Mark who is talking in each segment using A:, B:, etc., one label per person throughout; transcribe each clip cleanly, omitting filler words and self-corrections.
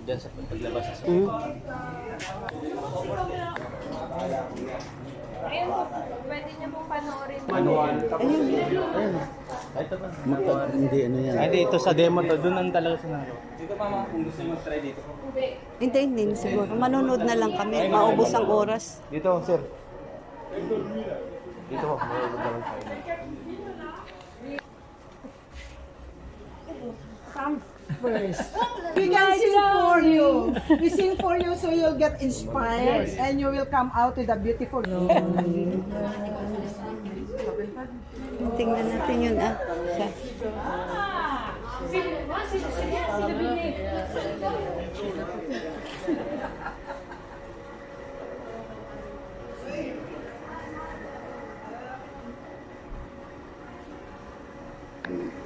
A: Diyan sa paglabas sa
B: Ayun po, pwede niyo pong panoorin.
A: manual.
C: Ayun.
A: Ito ba?
C: Hindi, ano yan.
A: Hindi, ito sa demo to. Doon ang talaga sinaro. Dito mama, kung gusto niyo mag-try dito.
D: Hindi siguro. Manonood na lang kami. Maubos ang oras.
A: Dito, sir. Dito po.
E: Come first. We can sing for you. We sing for you so you'll get inspired and you will come out with a beautiful.
D: Tingnan natin yun Siya.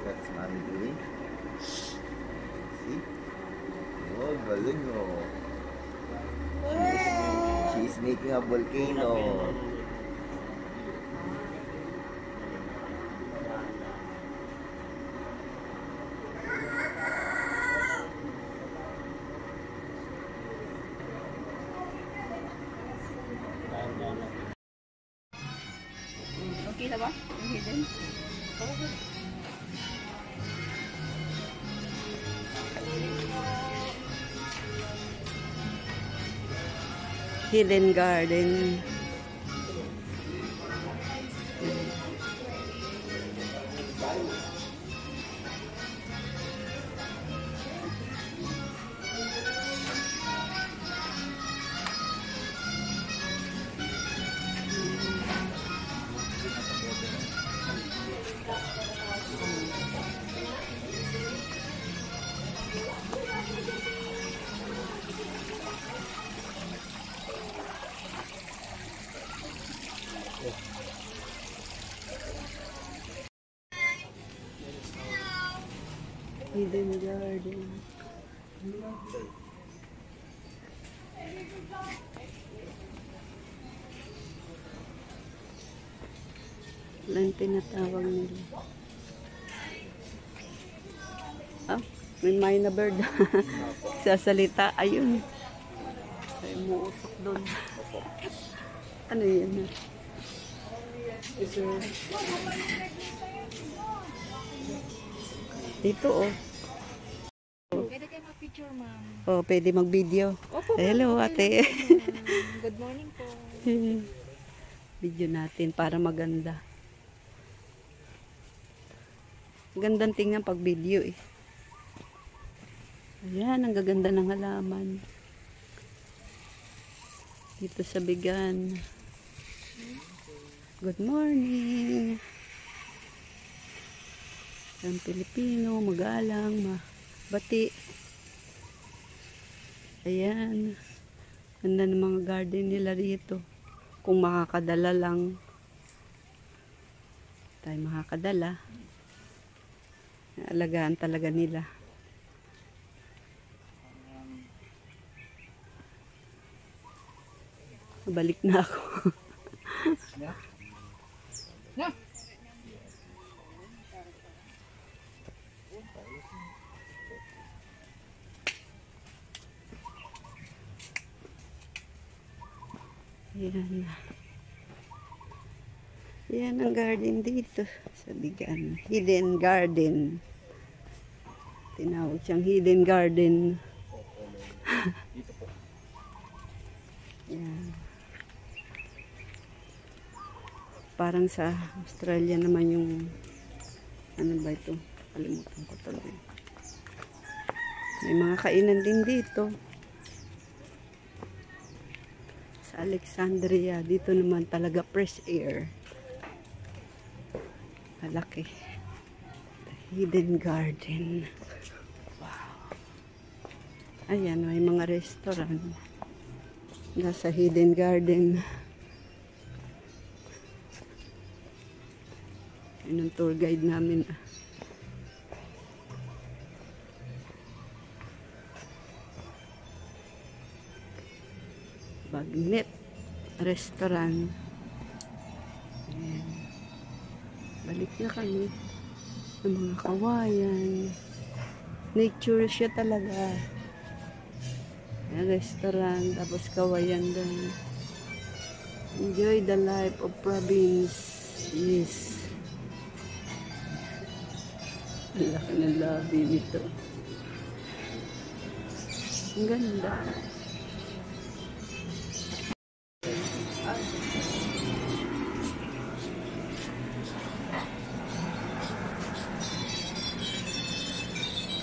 C: What's mommy doing? See? Oh, galing oh. She's making a volcano.
D: Okay na ba? Hidden? Hidden Garden. Hidden Garden. Lang tinatawag nila. May myna bird. Sasalita. Ayun. Ay, umuusok doon. Ano yan? Dito
B: Pwede kayo mag-picture, ma'am.
D: pwede mag-video. Hello, ate.
B: Good morning po.
D: Video natin para maganda. Gandang tingnan pag video Ayan, ang gaganda ng halaman. Dito sa Bigan. Good morning. Ang Pilipino, magalang, mabati. Ayan. Ganda ng mga garden nila dito. Kung makakadala lang. Tayo makakadala. Alagaan talaga nila. Balik na ako. Ayan. Ayan ang garden dito sa Bigan. Hidden Garden. Tinawag siyang Hidden Garden. Ayan. Parang sa Australia naman yung ano ba ito? Kalimutan ko tuloy. May mga kainan din dito. Sa Alexandria, dito naman talaga fresh air. Malaki. The Hidden Garden. Wow. Ayan, may mga restaurant. Nasa Hidden Garden. Yun ang tour guide namin. Bagnet Restaurant. Ayan. Balik na kami ng mga kawayan. Nature siya talaga. Ayan, restaurant, tapos kawayan doon. Enjoy the life of province. Yes. Ang laki ng lobby nito. Ang ganda.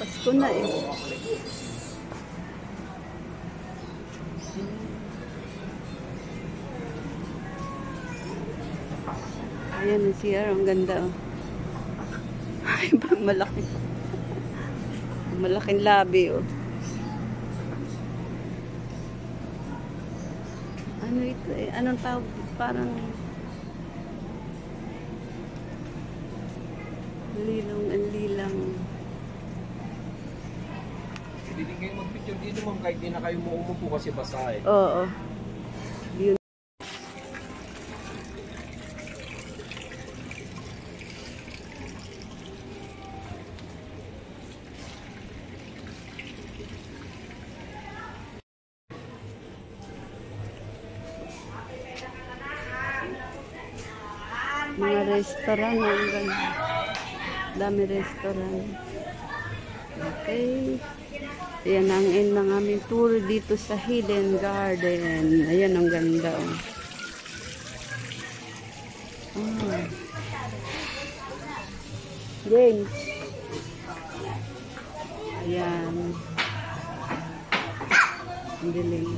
D: Pasko na eh. Ayan ang CR, ang ganda oh. Ay, malaki. Malaking labi oh. Ano ito eh? Anong tawag? Parang lilong, ang lilang.
A: Hindi din kayo mag-picture dito ma'am kahit di na kayo umuupo kasi basa eh.
D: Oo. Yun. Mga restaurant, ang ganda. Dami restaurant. Okay. Ayan ang end ng aming tour dito sa Hidden Garden. Ayan ang ganda. Oh. James. Ayan. Ang dilim.